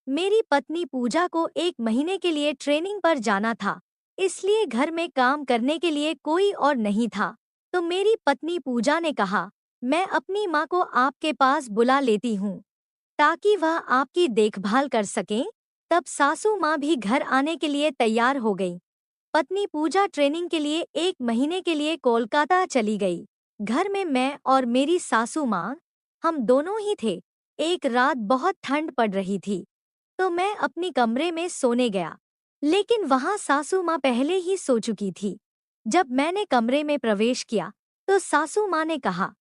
मेरी पत्नी पूजा को 1 महीने के लिए ट्रेनिंग पर जाना था, इसलिए घर में काम करने के लिए कोई और नहीं था। तो मेरी पत्नी पूजा ने कहा, मैं अपनी माँ को आपके पास बुला लेती हूँ, ताकि वह आपकी देखभाल कर सकें। तब सासू माँ भी घर आने के लिए तैयार हो गई। पत्नी पूजा ट्रेनिंग के लिए 1 महीने के लिए कोलकाता चली गई। घर में मैं और मेरी सासू माँ, हम दोनों ही थे। एक रात बहुत ठंड पड़ रही थी, तो मैं अपनी कमरे में सोने गया, लेकिन वहां सासू माँ पहले ही सो चुकी थी। जब मैंने कमरे में प्रवेश किया, तो सासू माँ ने कहा,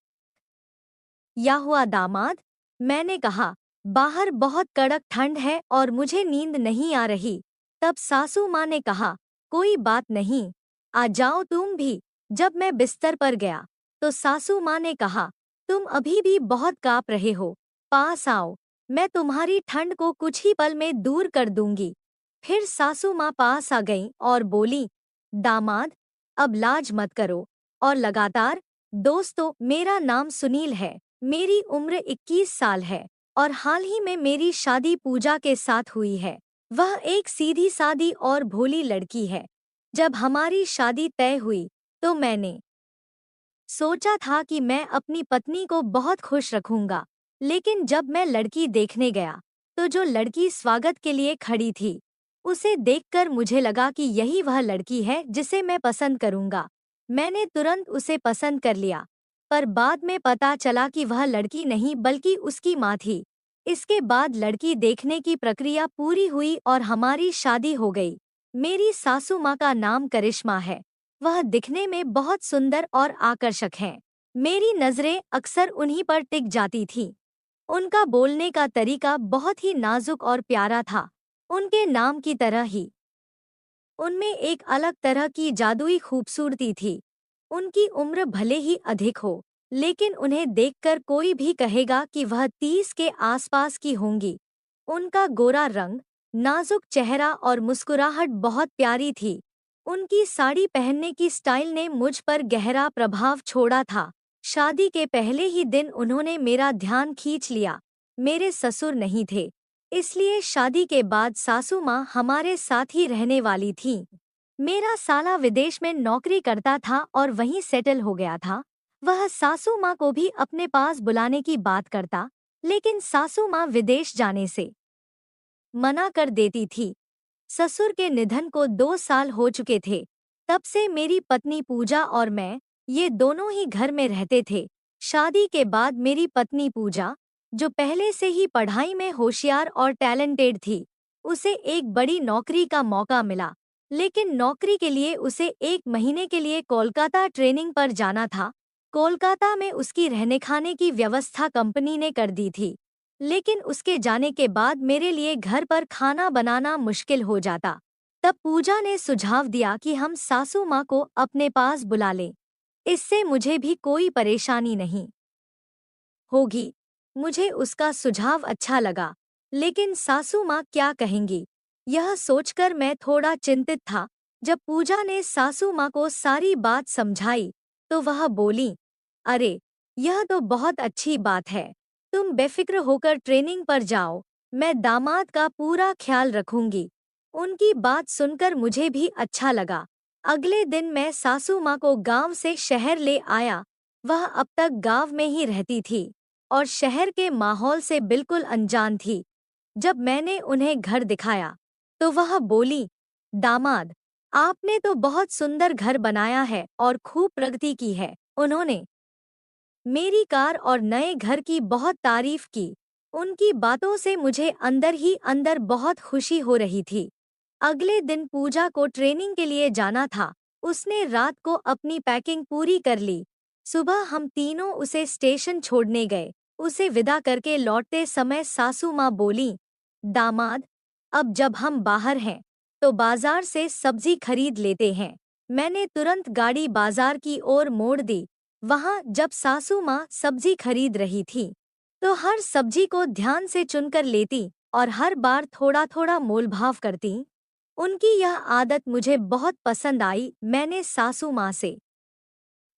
या हुआ दामाद? मैंने कहा, बाहर बहुत कड़क ठंड है और मुझे नींद नहीं आ रही। तब सासू माँ ने कहा, कोई बात नहीं, आ जाओ तुम भी। जब मैं बिस्तर पर गया, तो सासू माँ ने कहा, तुम अभी भी बहुत काँप रहे हो, पास आओ, मैं तुम्हारी ठंड को कुछ ही पल में दूर कर दूंगी। फिर सासू माँ पास आ गईं और बोली, दामाद, अब लाज मत करो। और लगातार, दोस्तों, मेरा नाम सुनील है, मेरी उम्र 21 साल है और हाल ही में मेरी शादी पूजा के साथ हुई है। वह एक सीधी सादी और भोली लड़की है। जब हमारी शादी तय हुई, तो मैंने सोचा था कि मैं अपनी पत्नी को बहुत खुश रखूंगा। लेकिन जब मैं लड़की देखने गया, तो जो लड़की स्वागत के लिए खड़ी थी, उसे देखकर मुझे लगा कि यही वह लड़की है जिसे मैं पसंद करूंगा। मैंने तुरंत उसे पसंद कर लिया, पर बाद में पता चला कि वह लड़की नहीं बल्कि उसकी माँ थी। इसके बाद लड़की देखने की प्रक्रिया पूरी हुई और हमारी शादी हो गई। मेरी सासू माँ का नाम करिश्मा है। वह दिखने में बहुत सुंदर और आकर्षक हैं। मेरी नजरें अक्सर उन्हीं पर टिक जाती थीं। उनका बोलने का तरीका बहुत ही नाजुक और प्यारा था, उनके नाम की तरह ही। उनमें एक अलग तरह की जादुई खूबसूरती थी। उनकी उम्र भले ही अधिक हो, लेकिन उन्हें देखकर कोई भी कहेगा कि वह 30 के आसपास की होंगी। उनका गोरा रंग, नाजुक चेहरा और मुस्कुराहट बहुत प्यारी थी। उनकी साड़ी पहनने की स्टाइल ने मुझ पर गहरा प्रभाव छोड़ा था। शादी के पहले ही दिन उन्होंने मेरा ध्यान खींच लिया। मेरे ससुर नहीं थे, इसलिए शादी के बाद सासू माँ हमारे साथ ही रहने वाली थीं। मेरा साला विदेश में नौकरी करता था और वहीं सेटल हो गया था। वह सासू माँ को भी अपने पास बुलाने की बात करता, लेकिन सासू माँ विदेश जाने से मना कर देती थी। ससुर के निधन को 2 साल हो चुके थे। तब से मेरी पत्नी पूजा और मैं, ये दोनों ही घर में रहते थे। शादी के बाद मेरी पत्नी पूजा, जो पहले से ही पढ़ाई में होशियार और टैलेंटेड थी, उसे एक बड़ी नौकरी का मौका मिला। लेकिन नौकरी के लिए उसे 1 महीने के लिए कोलकाता ट्रेनिंग पर जाना था। कोलकाता में उसकी रहने खाने की व्यवस्था कंपनी ने कर दी थी, लेकिन उसके जाने के बाद मेरे लिए घर पर खाना बनाना मुश्किल हो जाता। तब पूजा ने सुझाव दिया कि हम सासू माँ को अपने पास बुला लें। इससे मुझे भी कोई परेशानी नहीं होगी। मुझे उसका सुझाव अच्छा लगा, लेकिन सासू माँ क्या कहेंगी, यह सोचकर मैं थोड़ा चिंतित था। जब पूजा ने सासू माँ को सारी बात समझाई, तो वह बोली, अरे, यह तो बहुत अच्छी बात है। तुम बेफिक्र होकर ट्रेनिंग पर जाओ, मैं दामाद का पूरा ख्याल रखूंगी। उनकी बात सुनकर मुझे भी अच्छा लगा। अगले दिन मैं सासू माँ को गांव से शहर ले आया। वह अब तक गांव में ही रहती थी और शहर के माहौल से बिल्कुल अनजान थी। जब मैंने उन्हें घर दिखाया, तो वह बोली, दामाद, आपने तो बहुत सुंदर घर बनाया है और खूब प्रगति की है। उन्होंने मेरी कार और नए घर की बहुत तारीफ की। उनकी बातों से मुझे अंदर ही अंदर बहुत खुशी हो रही थी। अगले दिन पूजा को ट्रेनिंग के लिए जाना था। उसने रात को अपनी पैकिंग पूरी कर ली। सुबह हम तीनों उसे स्टेशन छोड़ने गए। उसे विदा करके लौटते समय सासू माँ बोली, दामाद, अब जब हम बाहर हैं, तो बाजार से सब्जी खरीद लेते हैं। मैंने तुरंत गाड़ी बाजार की ओर मोड़ दी। वहां जब सासू माँ सब्जी खरीद रही थी, तो हर सब्जी को ध्यान से चुनकर लेती और हर बार थोड़ा थोड़ा मोलभाव करती। उनकी यह आदत मुझे बहुत पसंद आई। मैंने सासू माँ से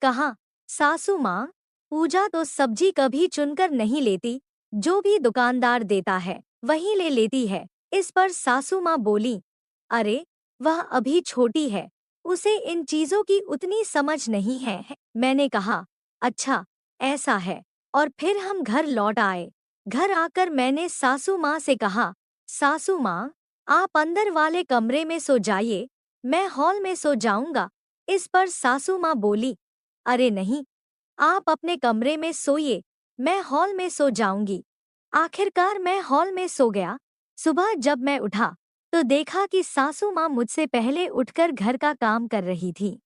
कहा, सासू माँ, पूजा तो सब्जी कभी चुनकर नहीं लेती, जो भी दुकानदार देता है वही ले लेती है। इस पर सासू माँ बोली, अरे वह अभी छोटी है, उसे इन चीजों की उतनी समझ नहीं है। मैंने कहा, अच्छा ऐसा है। और फिर हम घर लौट आए। घर आकर मैंने सासू माँ से कहा, सासू माँ, आप अंदर वाले कमरे में सो जाइए, मैं हॉल में सो जाऊंगा। इस पर सासू माँ बोली, अरे नहीं, आप अपने कमरे में सोइए, मैं हॉल में सो जाऊंगी। आखिरकार मैं हॉल में सो गया। सुबह जब मैं उठा तो देखा कि सासू माँ मुझसे पहले उठकर घर का काम कर रही थी।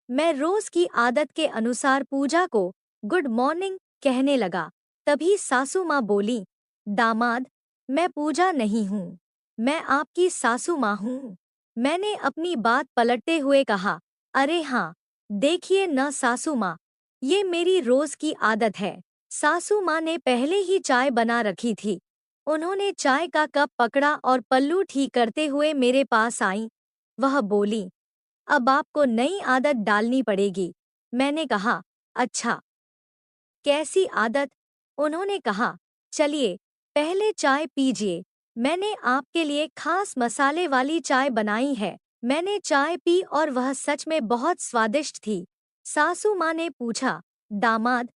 मैं रोज की आदत के अनुसार पूजा को गुड मॉर्निंग कहने लगा। तभी सासू माँ बोली, दामाद, मैं पूजा नहीं हूँ, मैं आपकी सासू माँ हूँ। मैंने अपनी बात पलटते हुए कहा, अरे हाँ, देखिए न सासू माँ, ये मेरी रोज की आदत है। सासू माँ ने पहले ही चाय बना रखी थी। उन्होंने चाय का कप पकड़ा और पल्लू ठीक करते हुए मेरे पास आई। वह बोली, अब आपको नई आदत डालनी पड़ेगी। मैंने कहा, अच्छा, कैसी आदत? उन्होंने कहा, चलिए पहले चाय पीजिए, मैंने आपके लिए खास मसाले वाली चाय बनाई है। मैंने चाय पी और वह सच में बहुत स्वादिष्ट थी। सासू माँ ने पूछा, दामाद,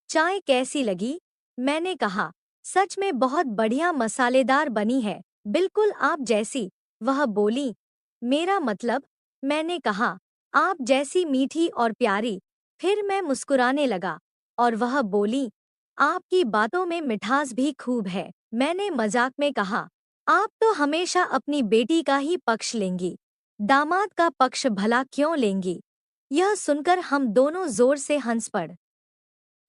चाय कैसी लगी? मैंने कहा, सच में बहुत बढ़िया मसालेदार बनी है, बिल्कुल आप जैसी। वह बोली, मेरा मतलब? मैंने कहा, आप जैसी मीठी और प्यारी। फिर मैं मुस्कुराने लगा और वह बोली, आपकी बातों में मिठास भी खूब है। मैंने मजाक में कहा, आप तो हमेशा अपनी बेटी का ही पक्ष लेंगी, दामाद का पक्ष भला क्यों लेंगी? यह सुनकर हम दोनों जोर से हंस पड़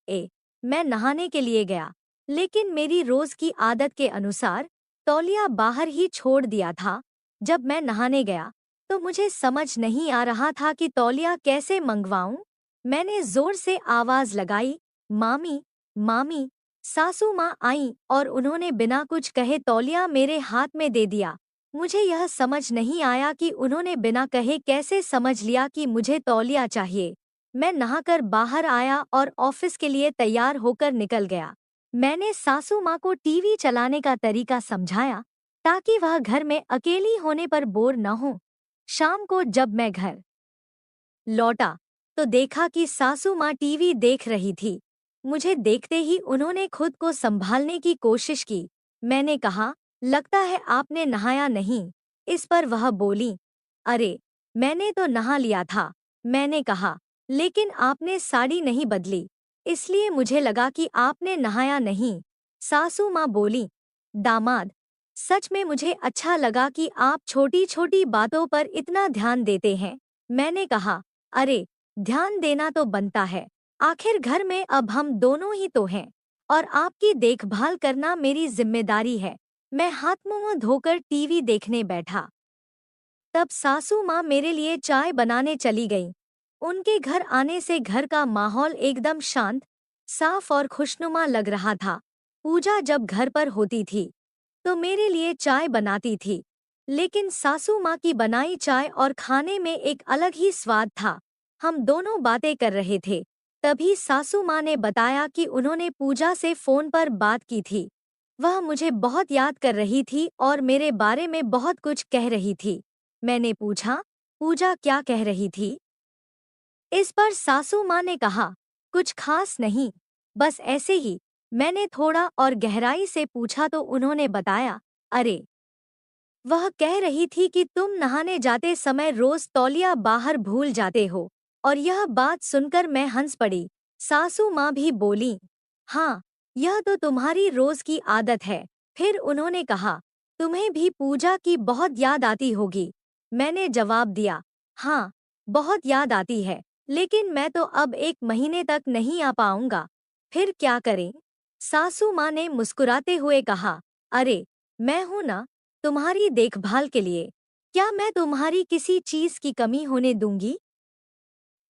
ए मैं नहाने के लिए गया, लेकिन मेरी रोज की आदत के अनुसार तौलिया बाहर ही छोड़ दिया था। जब मैं नहाने गया तो मुझे समझ नहीं आ रहा था कि तौलिया कैसे मंगवाऊं। मैंने जोर से आवाज लगाई, मामी, मामी। सासू माँ आई और उन्होंने बिना कुछ कहे तौलिया मेरे हाथ में दे दिया। मुझे यह समझ नहीं आया कि उन्होंने बिना कहे कैसे समझ लिया कि मुझे तौलिया चाहिए। मैं नहाकर बाहर आया और ऑफिस के लिए तैयार होकर निकल गया। मैंने सासू माँ को टीवी चलाने का तरीका समझाया ताकि वह घर में अकेली होने पर बोर न हो। शाम को जब मैं घर लौटा तो देखा कि सासू माँ टीवी देख रही थी। मुझे देखते ही उन्होंने खुद को संभालने की कोशिश की। मैंने कहा, लगता है आपने नहाया नहीं। इस पर वह बोली, अरे मैंने तो नहा लिया था। मैंने कहा, लेकिन आपने साड़ी नहीं बदली, इसलिए मुझे लगा कि आपने नहाया नहीं। सासू माँ बोली, दामाद, सच में मुझे अच्छा लगा कि आप छोटी छोटी बातों पर इतना ध्यान देते हैं। मैंने कहा, अरे ध्यान देना तो बनता है, आखिर घर में अब हम दोनों ही तो हैं और आपकी देखभाल करना मेरी जिम्मेदारी है। मैं हाथ मुंह धोकर टीवी देखने बैठा। तब सासू माँ मेरे लिए चाय बनाने चली गईं। उनके घर आने से घर का माहौल एकदम शांत, साफ और खुशनुमा लग रहा था। पूजा जब घर पर होती थी तो मेरे लिए चाय बनाती थी, लेकिन सासू माँ की बनाई चाय और खाने में एक अलग ही स्वाद था। हम दोनों बातें कर रहे थे, तभी सासू माँ ने बताया कि उन्होंने पूजा से फोन पर बात की थी। वह मुझे बहुत याद कर रही थी और मेरे बारे में बहुत कुछ कह रही थी। मैंने पूछा, पूजा क्या कह रही थी? इस पर सासू माँ ने कहा, कुछ खास नहीं, बस ऐसे ही। मैंने थोड़ा और गहराई से पूछा तो उन्होंने बताया, अरे वह कह रही थी कि तुम नहाने जाते समय रोज तौलिया बाहर भूल जाते हो। और यह बात सुनकर मैं हंस पड़ी। सासू माँ भी बोली, हाँ, यह तो तुम्हारी रोज की आदत है। फिर उन्होंने कहा, तुम्हें भी पूजा की बहुत याद आती होगी। मैंने जवाब दिया, हाँ, बहुत याद आती है, लेकिन मैं तो अब 1 महीने तक नहीं आ पाऊंगा। फिर क्या करें? सासू माँ ने मुस्कुराते हुए कहा, अरे मैं हूं ना, तुम्हारी देखभाल के लिए। क्या मैं तुम्हारी किसी चीज की कमी होने दूंगी?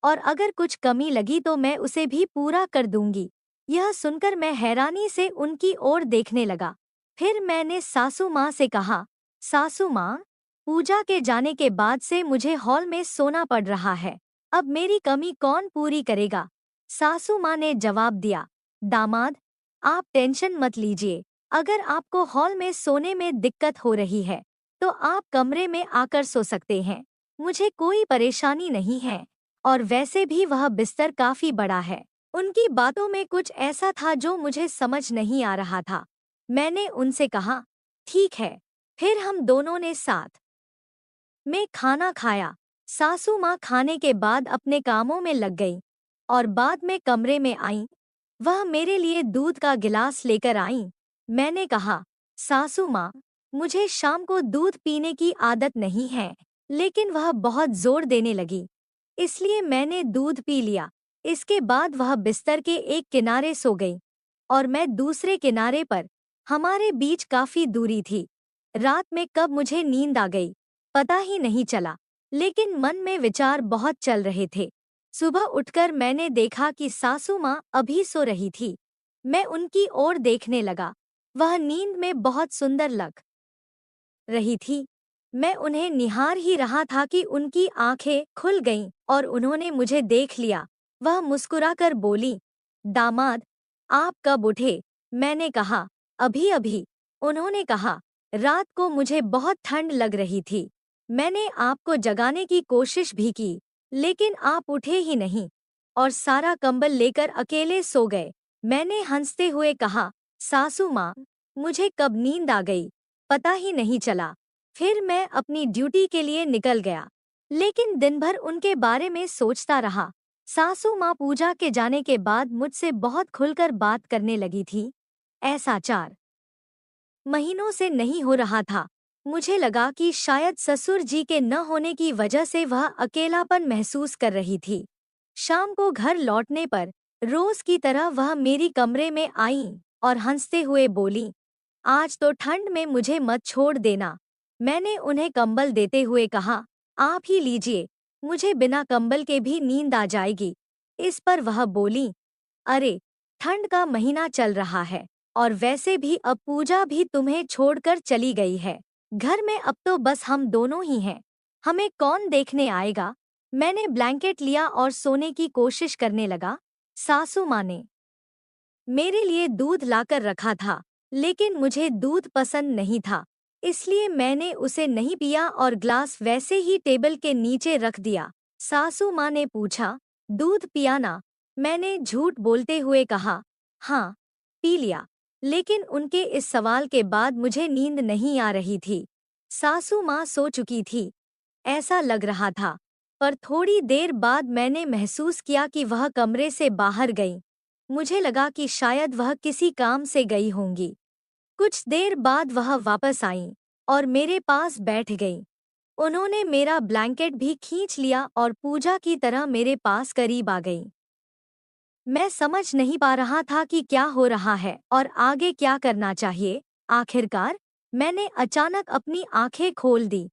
और अगर कुछ कमी लगी तो मैं उसे भी पूरा कर दूंगी। यह सुनकर मैं हैरानी से उनकी ओर देखने लगा। फिर मैंने सासू माँ से कहा, सासू माँ, पूजा के जाने के बाद से मुझे हॉल में सोना पड़ रहा है। अब मेरी कमी कौन पूरी करेगा? सासू माँ ने जवाब दिया, दामाद, आप टेंशन मत लीजिए, अगर आपको हॉल में सोने में दिक्कत हो रही है तो आप कमरे में आकर सो सकते हैं। मुझे कोई परेशानी नहीं है और वैसे भी वह बिस्तर काफी बड़ा है। उनकी बातों में कुछ ऐसा था जो मुझे समझ नहीं आ रहा था। मैंने उनसे कहा, ठीक है। फिर हम दोनों ने साथ में खाना खाया। सासू माँ खाने के बाद अपने कामों में लग गई और बाद में कमरे में आई। वह मेरे लिए दूध का गिलास लेकर आई। मैंने कहा, सासू माँ, मुझे शाम को दूध पीने की आदत नहीं है, लेकिन वह बहुत जोर देने लगी, इसलिए मैंने दूध पी लिया। इसके बाद वह बिस्तर के एक किनारे सो गई और मैं दूसरे किनारे पर। हमारे बीच काफी दूरी थी। रात में कब मुझे नींद आ गई पता ही नहीं चला, लेकिन मन में विचार बहुत चल रहे थे। सुबह उठकर मैंने देखा कि सासू माँ अभी सो रही थी। मैं उनकी ओर देखने लगा। वह नींद में बहुत सुंदर लग रही थी। मैं उन्हें निहार ही रहा था कि उनकी आंखें खुल गईं और उन्होंने मुझे देख लिया। वह मुस्कुराकर बोली, दामाद, आप कब उठे? मैंने कहा, अभी अभी। उन्होंने कहा, रात को मुझे बहुत ठंड लग रही थी। मैंने आपको जगाने की कोशिश भी की, लेकिन आप उठे ही नहीं और सारा कंबल लेकर अकेले सो गए। मैंने हंसते हुए कहा, सासू माँ, मुझे कब नींद आ गई पता ही नहीं चला। फिर मैं अपनी ड्यूटी के लिए निकल गया, लेकिन दिन भर उनके बारे में सोचता रहा। सासू माँ पूजा के जाने के बाद मुझसे बहुत खुलकर बात करने लगी थी। ऐसा 4 महीनों से नहीं हो रहा था। मुझे लगा कि शायद ससुर जी के न होने की वजह से वह अकेलापन महसूस कर रही थी। शाम को घर लौटने पर रोज की तरह वह मेरी कमरे में आई और हंसते हुए बोली, आज तो ठंड में मुझे मत छोड़ देना। मैंने उन्हें कंबल देते हुए कहा, आप ही लीजिए, मुझे बिना कंबल के भी नींद आ जाएगी। इस पर वह बोली, अरे, ठंड का महीना चल रहा है और वैसे भी अब पूजा भी तुम्हें छोड़कर चली गई है। घर में अब तो बस हम दोनों ही हैं। हमें कौन देखने आएगा? मैंने ब्लैंकेट लिया और सोने की कोशिश करने लगा। सासू माँ ने मेरे लिए दूध लाकर रखा था, लेकिन मुझे दूध पसंद नहीं था, इसलिए मैंने उसे नहीं पिया और ग्लास वैसे ही टेबल के नीचे रख दिया। सासू माँ ने पूछा, दूध पिया ना? मैंने झूठ बोलते हुए कहा, हाँ, पी लिया। लेकिन उनके इस सवाल के बाद मुझे नींद नहीं आ रही थी। सासू माँ सो चुकी थी, ऐसा लग रहा था, पर थोड़ी देर बाद मैंने महसूस किया कि वह कमरे से बाहर गई। मुझे लगा कि शायद वह किसी काम से गई होंगी। कुछ देर बाद वह वापस आई और मेरे पास बैठ गई। उन्होंने मेरा ब्लैंकेट भी खींच लिया और पूजा की तरह मेरे पास करीब आ गई। मैं समझ नहीं पा रहा था कि क्या हो रहा है और आगे क्या करना चाहिए। आखिरकार मैंने अचानक अपनी आंखें खोल दी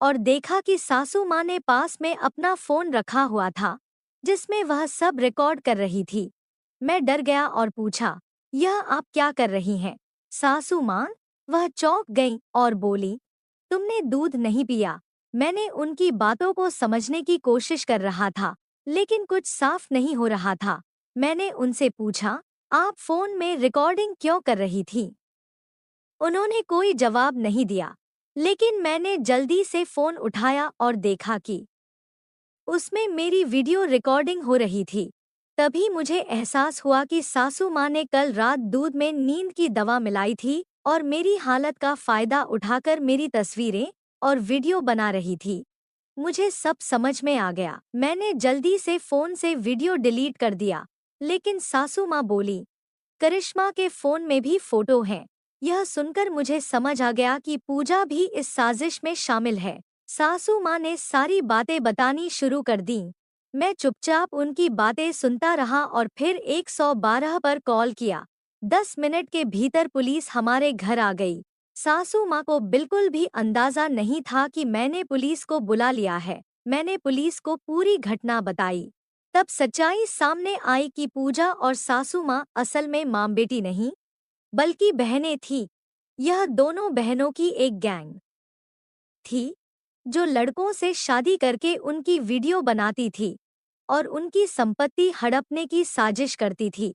और देखा कि सासू माँ ने पास में अपना फोन रखा हुआ था, जिसमें वह सब रिकॉर्ड कर रही थी। मैं डर गया और पूछा, यह आप क्या कर रही हैं? सासू माँ? वह चौंक गई और बोली, तुमने दूध नहीं पिया। मैंने उनकी बातों को समझने की कोशिश कर रहा था, लेकिन कुछ साफ नहीं हो रहा था। मैंने उनसे पूछा, आप फोन में रिकॉर्डिंग क्यों कर रही थी? उन्होंने कोई जवाब नहीं दिया, लेकिन मैंने जल्दी से फोन उठाया और देखा कि उसमें मेरी वीडियो रिकॉर्डिंग हो रही थी। तभी मुझे एहसास हुआ कि सासू माँ ने कल रात दूध में नींद की दवा मिलाई थी और मेरी हालत का फायदा उठाकर मेरी तस्वीरें और वीडियो बना रही थी। मुझे सब समझ में आ गया। मैंने जल्दी से फोन से वीडियो डिलीट कर दिया, लेकिन सासू माँ बोली, करिश्मा के फोन में भी फोटो हैं। यह सुनकर मुझे समझ आ गया कि पूजा भी इस साजिश में शामिल है। सासू माँ ने सारी बातें बतानी शुरू कर दी। मैं चुपचाप उनकी बातें सुनता रहा और फिर 112 पर कॉल किया। 10 मिनट के भीतर पुलिस हमारे घर आ गई। सासू माँ को बिल्कुल भी अंदाजा नहीं था कि मैंने पुलिस को बुला लिया है। मैंने पुलिस को पूरी घटना बताई। तब सच्चाई सामने आई कि पूजा और सासू माँ असल में माँ बेटी नहीं, बल्कि बहनें थीं। यह दोनों बहनों की एक गैंग थी, जो लड़कों से शादी करके उनकी वीडियो बनाती थी और उनकी संपत्ति हड़पने की साजिश करती थी।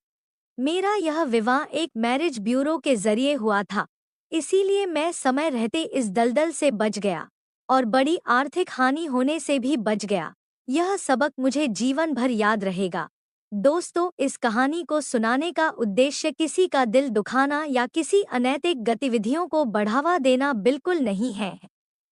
मेरा यह विवाह एक मैरिज ब्यूरो के जरिए हुआ था, इसीलिए मैं समय रहते इस दलदल से बच गया और बड़ी आर्थिक हानि होने से भी बच गया। यह सबक मुझे जीवन भर याद रहेगा। दोस्तों, इस कहानी को सुनाने का उद्देश्य किसी का दिल दुखाना या किसी अनैतिक गतिविधियों को बढ़ावा देना बिल्कुल नहीं है।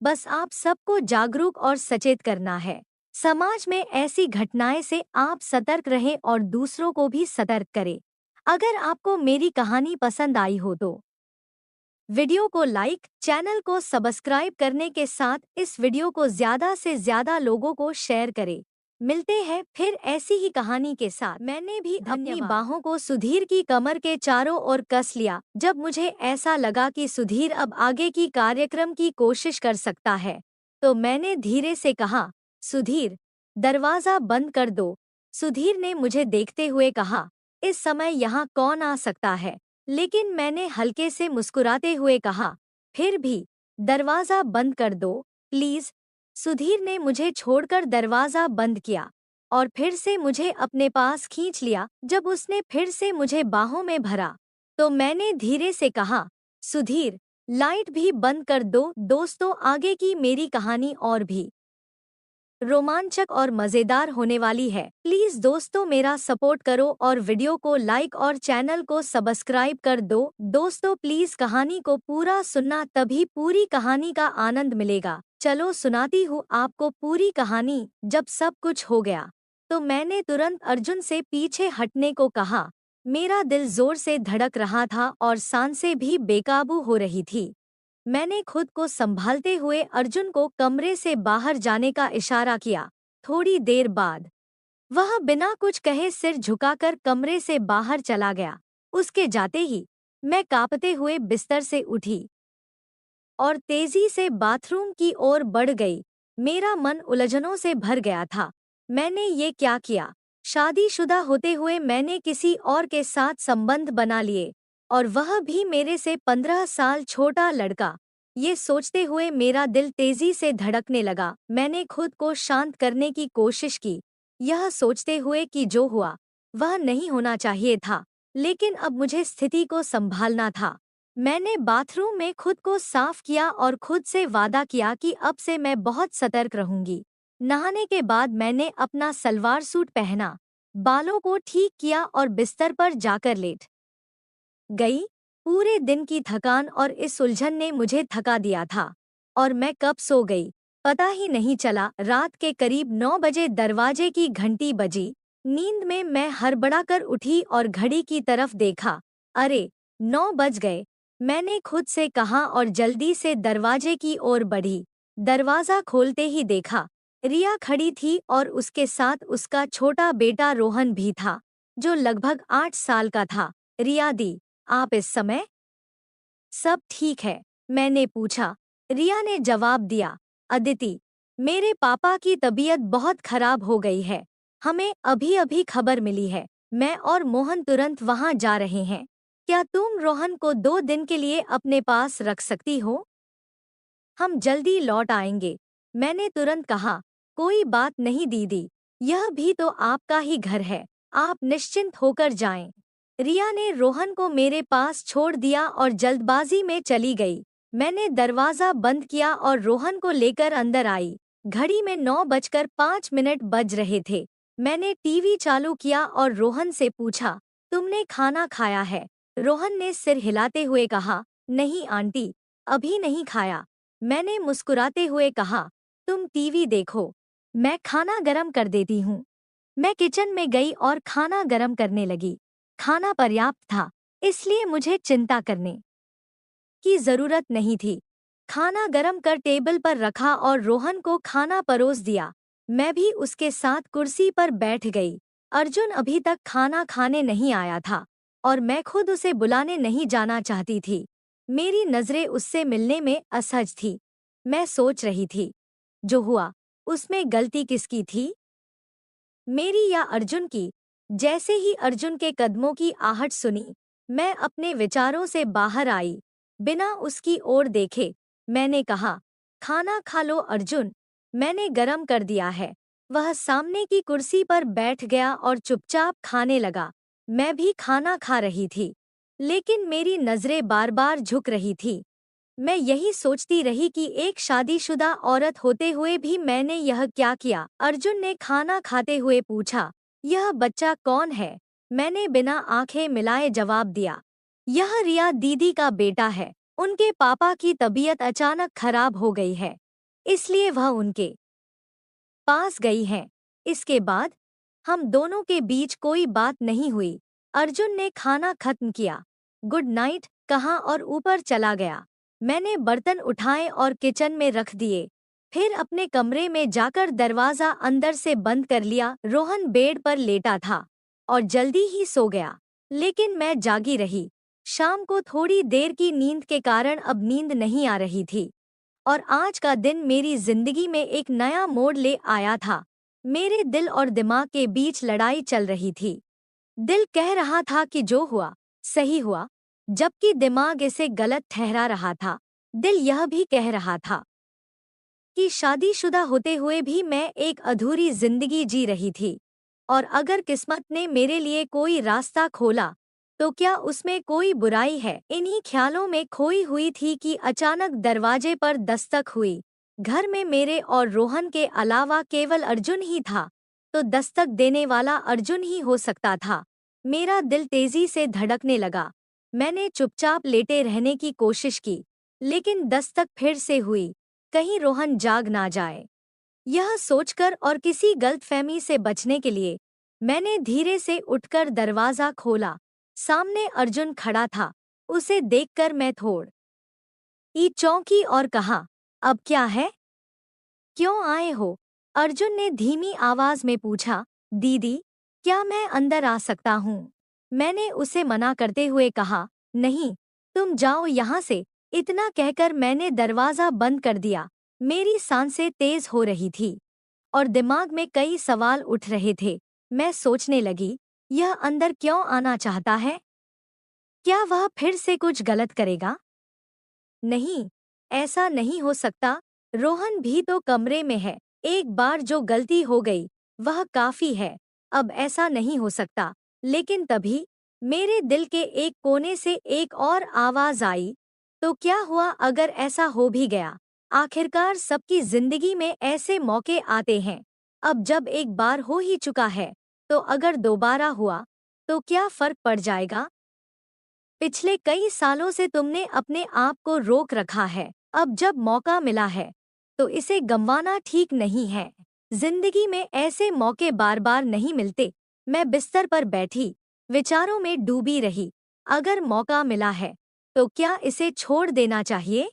बस आप सबको जागरूक और सचेत करना है। समाज में ऐसी घटनाएं से आप सतर्क रहें और दूसरों को भी सतर्क करें। अगर आपको मेरी कहानी पसंद आई हो तो वीडियो को लाइक, चैनल को सब्सक्राइब करने के साथ इस वीडियो को ज्यादा से ज्यादा लोगों को शेयर करें। मिलते हैं फिर ऐसी ही कहानी के साथ। मैंने भी अपनी बाहों को सुधीर की कमर के चारों ओर कस लिया जब मुझे ऐसा लगा कि सुधीर अब आगे की कार्यक्रम की कोशिश कर सकता है। तो मैंने धीरे से कहा, सुधीर, दरवाजा बंद कर दो। सुधीर ने मुझे देखते हुए कहा, इस समय यहाँ कौन आ सकता है? लेकिन मैंने हल्के से मुस्कुराते हुए कहा, फिर भी दरवाजा बंद कर दो प्लीज। सुधीर ने मुझे छोड़कर दरवाजा बंद किया और फिर से मुझे अपने पास खींच लिया। जब उसने फिर से मुझे बाहों में भरा तो मैंने धीरे से कहा, सुधीर, लाइट भी बंद कर दो। दोस्तों, आगे की मेरी कहानी और भी रोमांचक और मजेदार होने वाली है। प्लीज दोस्तों, मेरा सपोर्ट करो और वीडियो को लाइक और चैनल को सब्सक्राइब कर दो। दोस्तों, प्लीज कहानी को पूरा सुनना, तभी पूरी कहानी का आनंद मिलेगा। चलो सुनाती हूँ आपको पूरी कहानी। जब सब कुछ हो गया तो मैंने तुरंत अर्जुन से पीछे हटने को कहा। मेरा दिल जोर से धड़क रहा था और सांसें भी बेकाबू हो रही थी। मैंने खुद को संभालते हुए अर्जुन को कमरे से बाहर जाने का इशारा किया। थोड़ी देर बाद वह बिना कुछ कहे सिर झुकाकर कमरे से बाहर चला गया। उसके जाते ही मैं कांपते हुए बिस्तर से उठी और तेजी से बाथरूम की ओर बढ़ गई। मेरा मन उलझनों से भर गया था। मैंने ये क्या किया? शादीशुदा होते हुए मैंने किसी और के साथ संबंध बना लिए, और वह भी मेरे से 15 साल छोटा लड़का। ये सोचते हुए मेरा दिल तेजी से धड़कने लगा। मैंने खुद को शांत करने की कोशिश की, यह सोचते हुए कि जो हुआ वह नहीं होना चाहिए था, लेकिन अब मुझे स्थिति को संभालना था। मैंने बाथरूम में खुद को साफ किया और खुद से वादा किया कि अब से मैं बहुत सतर्क रहूंगी। नहाने के बाद मैंने अपना सलवार सूट पहना, बालों को ठीक किया और बिस्तर पर जाकर लेट गई। पूरे दिन की थकान और इस उलझन ने मुझे थका दिया था और मैं कब सो गई पता ही नहीं चला। रात के करीब 9 बजे दरवाजे की घंटी बजी। नींद में मैं हड़बड़ाकर उठी और घड़ी की तरफ देखा। अरे, 9 बज गए, मैंने खुद से कहा और जल्दी से दरवाजे की ओर बढ़ी। दरवाजा खोलते ही देखा रिया खड़ी थी और उसके साथ उसका छोटा बेटा रोहन भी था, जो लगभग 8 साल का था। रिया दी, आप इस समय? सब ठीक है, मैंने पूछा। रिया ने जवाब दिया, अदिति, मेरे पापा की तबीयत बहुत खराब हो गई है। हमें अभी अभी खबर मिली है। मैं और मोहन तुरंत वहां जा रहे हैं। क्या तुम रोहन को 2 दिन के लिए अपने पास रख सकती हो? हम जल्दी लौट आएंगे, मैंने तुरंत कहा। कोई बात नहीं दीदी, यह भी तो आपका ही घर है, आप निश्चिंत होकर जाएं। रिया ने रोहन को मेरे पास छोड़ दिया और जल्दबाजी में चली गई। मैंने दरवाजा बंद किया और रोहन को लेकर अंदर आई। घड़ी में 9:05 बज रहे थे। मैंने टीवी चालू किया और रोहन से पूछा, तुमने खाना खाया है? रोहन ने सिर हिलाते हुए कहा, नहीं आंटी, अभी नहीं खाया। मैंने मुस्कुराते हुए कहा, तुम टीवी देखो, मैं खाना गरम कर देती हूँ। मैं किचन में गई और खाना गरम करने लगी। खाना पर्याप्त था, इसलिए मुझे चिंता करने की जरूरत नहीं थी। खाना गरम कर टेबल पर रखा और रोहन को खाना परोस दिया। मैं भी उसके साथ कुर्सी पर बैठ गई। अर्जुन अभी तक खाना खाने नहीं आया था और मैं खुद उसे बुलाने नहीं जाना चाहती थी। मेरी नजरें उससे मिलने में असहज थी। मैं सोच रही थी, जो हुआ उसमें गलती किसकी थी, मेरी या अर्जुन की? जैसे ही अर्जुन के कदमों की आहट सुनी, मैं अपने विचारों से बाहर आई। बिना उसकी ओर देखे मैंने कहा, खाना खा लो अर्जुन, मैंने गरम कर दिया है। वह सामने की कुर्सी पर बैठ गया और चुपचाप खाने लगा। मैं भी खाना खा रही थी, लेकिन मेरी नजरें बार बार झुक रही थी। मैं यही सोचती रही कि एक शादीशुदा औरत होते हुए भी मैंने यह क्या किया। अर्जुन ने खाना खाते हुए पूछा, यह बच्चा कौन है? मैंने बिना आंखें मिलाए जवाब दिया, यह रिया दीदी का बेटा है। उनके पापा की तबीयत अचानक खराब हो गई है, इसलिए वह उनके पास गई हैं। इसके बाद हम दोनों के बीच कोई बात नहीं हुई। अर्जुन ने खाना खत्म किया, गुड नाइट कहा और ऊपर चला गया। मैंने बर्तन उठाए और किचन में रख दिए, फिर अपने कमरे में जाकर दरवाजा अंदर से बंद कर लिया। रोहन बेड पर लेटा था और जल्दी ही सो गया, लेकिन मैं जागी रही। शाम को थोड़ी देर की नींद के कारण अब नींद नहीं आ रही थी और आज का दिन मेरी जिंदगी में एक नया मोड़ ले आया था। मेरे दिल और दिमाग के बीच लड़ाई चल रही थी। दिल कह रहा था कि जो हुआ सही हुआ, जबकि दिमाग इसे गलत ठहरा रहा था। दिल यह भी कह रहा था कि शादीशुदा होते हुए भी मैं एक अधूरी जिंदगी जी रही थी, और अगर किस्मत ने मेरे लिए कोई रास्ता खोला तो क्या उसमें कोई बुराई है। इन्हीं ख्यालों में खोई हुई थी कि अचानक दरवाजे पर दस्तक हुई। घर में मेरे और रोहन के अलावा केवल अर्जुन ही था, तो दस्तक देने वाला अर्जुन ही हो सकता था। मेरा दिल तेजी से धड़कने लगा। मैंने चुपचाप लेटे रहने की कोशिश की, लेकिन दस्तक फिर से हुई। कहीं रोहन जाग ना जाए, यह सोचकर और किसी गलतफहमी से बचने के लिए मैंने धीरे से उठकर दरवाजा खोला। सामने अर्जुन खड़ा था। उसे देखकर मैं थोड़ी चौंकी और कहा, अब क्या है? क्यों आए हो? अर्जुन ने धीमी आवाज में पूछा। दीदी, क्या मैं अंदर आ सकता हूँ? मैंने उसे मना करते हुए कहा, नहीं, तुम जाओ यहाँ से। इतना कहकर मैंने दरवाजा बंद कर दिया। मेरी सांसें तेज हो रही थी और दिमाग में कई सवाल उठ रहे थे। मैं सोचने लगी, यह अंदर क्यों आना चाहता है? क्या वह फिर से कुछ गलत करेगा? नहीं, ऐसा नहीं हो सकता। रोहन भी तो कमरे में है। एक बार जो गलती हो गई वह काफी है, अब ऐसा नहीं हो सकता। लेकिन तभी मेरे दिल के एक कोने से एक और आवाज आई, तो क्या हुआ अगर ऐसा हो भी गया? आखिरकार सबकी जिंदगी में ऐसे मौके आते हैं। अब जब एक बार हो ही चुका है, तो अगर दोबारा हुआ तो क्या फर्क पड़ जाएगा? पिछले कई सालों से तुमने अपने आप को रोक रखा है। अब जब मौका मिला है तो इसे गंवाना ठीक नहीं है। जिंदगी में ऐसे मौके बार बार नहीं मिलते। मैं बिस्तर पर बैठी विचारों में डूबी रही। अगर मौका मिला है तो क्या इसे छोड़ देना चाहिए?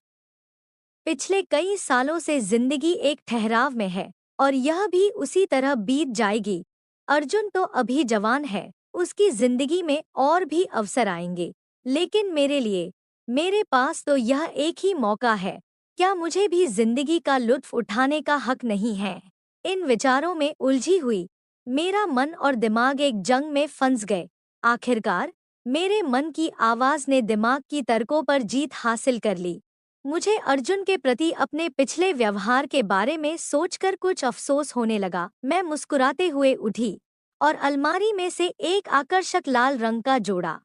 पिछले कई सालों से जिंदगी एक ठहराव में है और यह भी उसी तरह बीत जाएगी। अर्जुन तो अभी जवान है, उसकी जिंदगी में और भी अवसर आएंगे, लेकिन मेरे लिए, मेरे पास तो यह एक ही मौका है। क्या मुझे भी जिंदगी का लुत्फ उठाने का हक नहीं है? इन विचारों में उलझी हुई मेरा मन और दिमाग एक जंग में फंस गए। आखिरकार मेरे मन की आवाज ने दिमाग की तर्कों पर जीत हासिल कर ली। मुझे अर्जुन के प्रति अपने पिछले व्यवहार के बारे में सोचकर कुछ अफसोस होने लगा। मैं मुस्कुराते हुए उठी और अलमारी में से एक आकर्षक लाल रंग का जोड़ा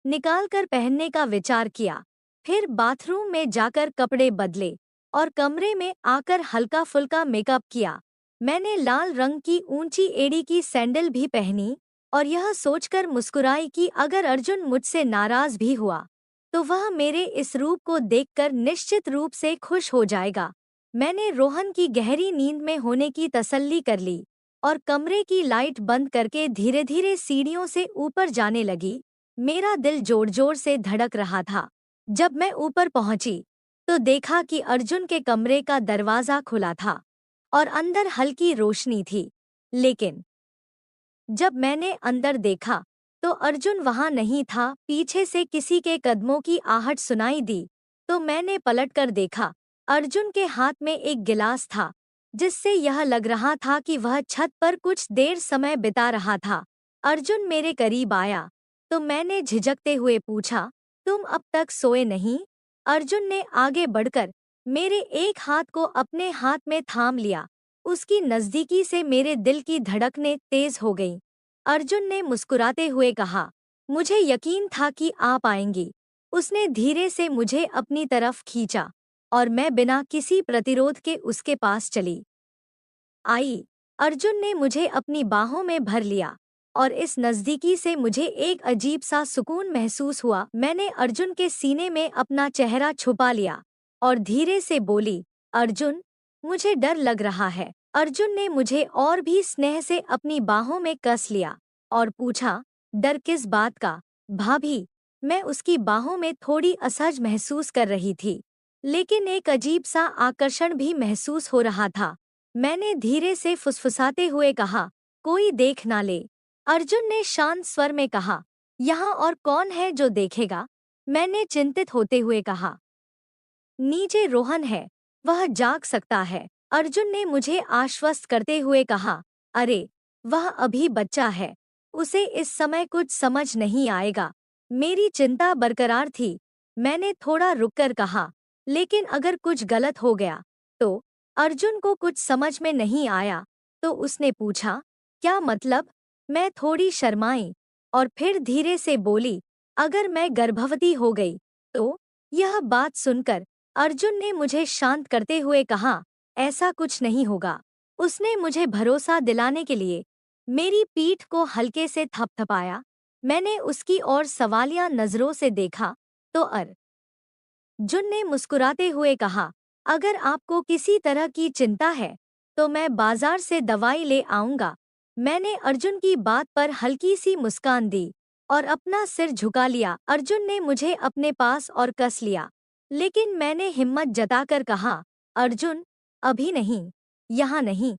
निकालकर पहनने का विचार किया। फिर बाथरूम में जाकर कपड़े बदले और कमरे में आकर हल्का फुल्का मेकअप किया। मैंने लाल रंग की ऊंची एड़ी की सैंडल भी पहनी और यह सोचकर मुस्कुराई कि अगर अर्जुन मुझसे नाराज भी हुआ तो वह मेरे इस रूप को देखकर निश्चित रूप से खुश हो जाएगा। मैंने रोहन की गहरी नींद में होने की तसल्ली कर ली और कमरे की लाइट बंद करके धीरे धीरे सीढ़ियों से ऊपर जाने लगी। मेरा दिल जोर जोर से धड़क रहा था। जब मैं ऊपर पहुंची तो देखा कि अर्जुन के कमरे का दरवाजा खुला था और अंदर हल्की रोशनी थी। लेकिन जब मैंने अंदर देखा तो अर्जुन वहां नहीं था। पीछे से किसी के कदमों की आहट सुनाई दी तो मैंने पलटकर देखा। अर्जुन के हाथ में एक गिलास था, जिससे यह लग रहा था कि वह छत पर कुछ देर समय बिता रहा था। अर्जुन मेरे करीब आया तो मैंने झिझकते हुए पूछा, तुम अब तक सोए नहीं? अर्जुन ने आगे बढ़कर मेरे एक हाथ को अपने हाथ में थाम लिया। उसकी नजदीकी से मेरे दिल की धड़कनें तेज हो गईं। अर्जुन ने मुस्कुराते हुए कहा, मुझे यकीन था कि आप आएंगी। उसने धीरे से मुझे अपनी तरफ खींचा और मैं बिना किसी प्रतिरोध के उसके पास चली आई। अर्जुन ने मुझे अपनी बाहों में भर लिया और इस नज़दीकी से मुझे एक अजीब सा सुकून महसूस हुआ। मैंने अर्जुन के सीने में अपना चेहरा छुपा लिया और धीरे से बोली, अर्जुन, मुझे डर लग रहा है। अर्जुन ने मुझे और भी स्नेह से अपनी बाहों में कस लिया और पूछा, डर किस बात का भाभी? मैं उसकी बाहों में थोड़ी असहज महसूस कर रही थी, लेकिन एक अजीब सा आकर्षण भी महसूस हो रहा था। मैंने धीरे से फुसफुसाते हुए कहा, कोई देख ना ले। अर्जुन ने शांत स्वर में कहा, यहाँ और कौन है जो देखेगा? मैंने चिंतित होते हुए कहा, नीचे रोहन है, वह जाग सकता है। अर्जुन ने मुझे आश्वस्त करते हुए कहा, अरे, वह अभी बच्चा है, उसे इस समय कुछ समझ नहीं आएगा। मेरी चिंता बरकरार थी। मैंने थोड़ा रुककर कहा, लेकिन अगर कुछ गलत हो गया तो? अर्जुन को कुछ समझ में नहीं आया तो उसने पूछा, क्या मतलब? मैं थोड़ी शर्माई और फिर धीरे से बोली, अगर मैं गर्भवती हो गई तो? यह बात सुनकर अर्जुन ने मुझे शांत करते हुए कहा, ऐसा कुछ नहीं होगा। उसने मुझे भरोसा दिलाने के लिए मेरी पीठ को हल्के से थपथपाया। मैंने उसकी ओर सवालिया नजरों से देखा तो अर्जुन ने मुस्कुराते हुए कहा, अगर आपको किसी तरह की चिंता है तो मैं बाजार से दवाई ले आऊंगा। मैंने अर्जुन की बात पर हल्की सी मुस्कान दी और अपना सिर झुका लिया। अर्जुन ने मुझे अपने पास और कस लिया, लेकिन मैंने हिम्मत जताकर कहा, अर्जुन, अभी नहीं, यहाँ नहीं।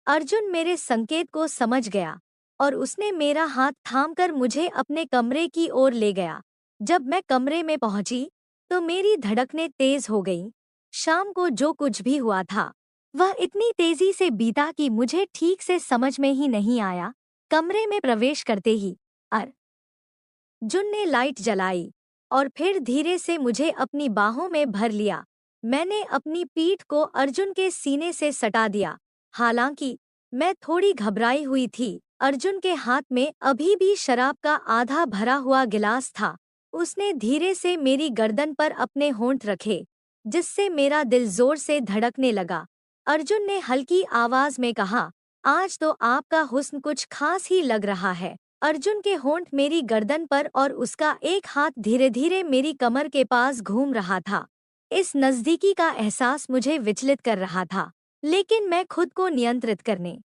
अर्जुन मेरे संकेत को समझ गया और उसने मेरा हाथ थामकर मुझे अपने कमरे की ओर ले गया। जब मैं कमरे में पहुंची तो मेरी धड़कनें तेज हो गईं। शाम को जो कुछ भी हुआ था वह इतनी तेजी से बीता कि मुझे ठीक से समझ में ही नहीं आया। कमरे में प्रवेश करते ही अर्जुन ने लाइट जलाई और फिर धीरे से मुझे अपनी बाहों में भर लिया। मैंने अपनी पीठ को अर्जुन के सीने से सटा दिया। हालांकि मैं थोड़ी घबराई हुई थी। अर्जुन के हाथ में अभी भी शराब का आधा भरा हुआ गिलास था। उसने धीरे से मेरी गर्दन पर अपने होंठ रखे, जिससे मेरा दिल जोर से धड़कने लगा। अर्जुन ने हल्की आवाज में कहा, आज तो आपका हुस्न कुछ खास ही लग रहा है। अर्जुन के होंठ मेरी गर्दन पर और उसका एक हाथ धीरे धीरे मेरी कमर के पास घूम रहा था। इस नजदीकी का एहसास मुझे विचलित कर रहा था, लेकिन मैं खुद को नियंत्रित करने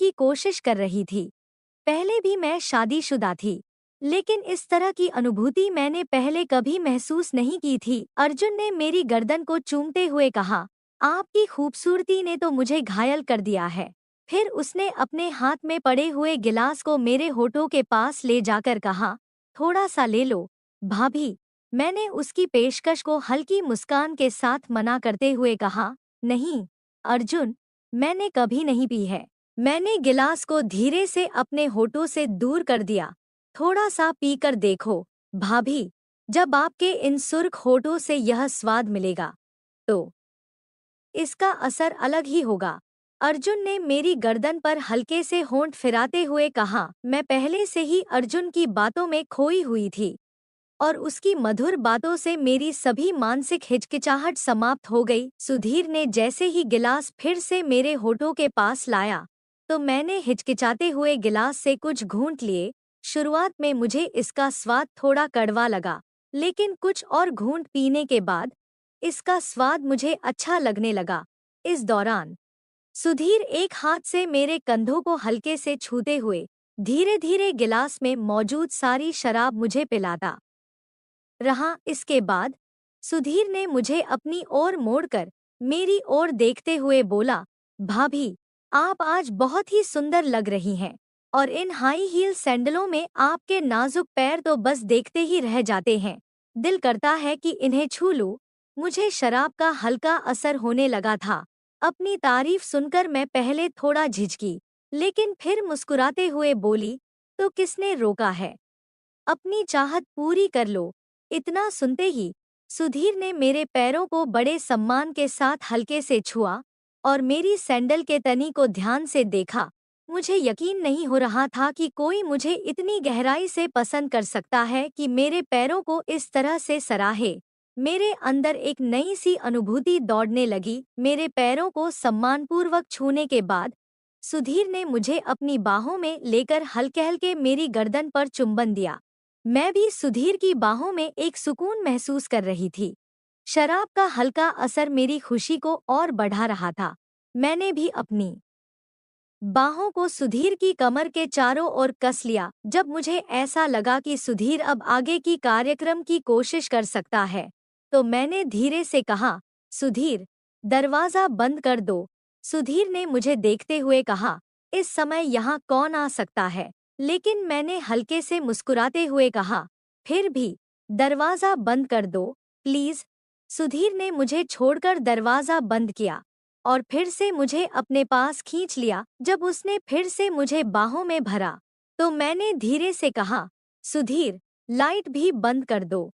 की कोशिश कर रही थी। पहले भी मैं शादीशुदा थी, लेकिन इस तरह की अनुभूति मैंने पहले कभी महसूस नहीं की थी। अर्जुन ने मेरी गर्दन को चूमते हुए कहा, आपकी खूबसूरती ने तो मुझे घायल कर दिया है। फिर उसने अपने हाथ में पड़े हुए गिलास को मेरे होठों के पास ले जाकर कहा, थोड़ा सा ले लो भाभी। मैंने उसकी पेशकश को हल्की मुस्कान के साथ मना करते हुए कहा, नहीं अर्जुन, मैंने कभी नहीं पी है। मैंने गिलास को धीरे से अपने होठों से दूर कर दिया। थोड़ा सा पीकर देखो भाभी, जब आपके इन सुर्ख होठों से यह स्वाद मिलेगा तो इसका असर अलग ही होगा। अर्जुन ने मेरी गर्दन पर हल्के से होंठ फिराते हुए कहा। मैं पहले से ही अर्जुन की बातों में खोई हुई थी और उसकी मधुर बातों से मेरी सभी मानसिक हिचकिचाहट समाप्त हो गई। सुधीर ने जैसे ही गिलास फिर से मेरे होठों के पास लाया तो मैंने हिचकिचाते हुए गिलास से कुछ घूंट लिए। शुरुआत में मुझे इसका स्वाद थोड़ा कड़वा लगा, लेकिन कुछ और घूंट पीने के बाद इसका स्वाद मुझे अच्छा लगने लगा। इस दौरान सुधीर एक हाथ से मेरे कंधों को हल्के से छूते हुए धीरे धीरे गिलास में मौजूद सारी शराब मुझे पिलाता रहा। इसके बाद सुधीर ने मुझे अपनी ओर मोड़कर मेरी ओर देखते हुए बोला, भाभी, आप आज बहुत ही सुंदर लग रही हैं और इन हाई हील सैंडलों में आपके नाजुक पैर तो बस देखते ही रह जाते हैं। दिल करता है कि इन्हें छू लूं। मुझे शराब का हल्का असर होने लगा था। अपनी तारीफ सुनकर मैं पहले थोड़ा झिझकी, लेकिन फिर मुस्कुराते हुए बोली, तो किसने रोका है? अपनी चाहत पूरी कर लो। इतना सुनते ही सुधीर ने मेरे पैरों को बड़े सम्मान के साथ हल्के से छुआ और मेरी सैंडल के तनी को ध्यान से देखा। मुझे यकीन नहीं हो रहा था कि कोई मुझे इतनी गहराई से पसंद कर सकता है कि मेरे पैरों को इस तरह से सराहे। मेरे अंदर एक नई सी अनुभूति दौड़ने लगी। मेरे पैरों को सम्मानपूर्वक छूने के बाद सुधीर ने मुझे अपनी बाहों में लेकर हल्के हल्के मेरी गर्दन पर चुंबन दिया। मैं भी सुधीर की बाहों में एक सुकून महसूस कर रही थी। शराब का हल्का असर मेरी खुशी को और बढ़ा रहा था। मैंने भी अपनी बाहों को सुधीर की कमर के चारों ओर कस लिया। जब मुझे ऐसा लगा कि सुधीर अब आगे की कार्यक्रम की कोशिश कर सकता है, तो मैंने धीरे से कहा, सुधीर, दरवाजा बंद कर दो। सुधीर ने मुझे देखते हुए कहा, इस समय यहाँ कौन आ सकता है? लेकिन मैंने हल्के से मुस्कुराते हुए कहा, फिर भी दरवाजा बंद कर दो, प्लीज। सुधीर ने मुझे छोड़कर दरवाजा बंद किया और फिर से मुझे अपने पास खींच लिया। जब उसने फिर से मुझे बाहों में भरा, तो मैंने धीरे से कहा, सुधीर, लाइट भी बंद कर दो।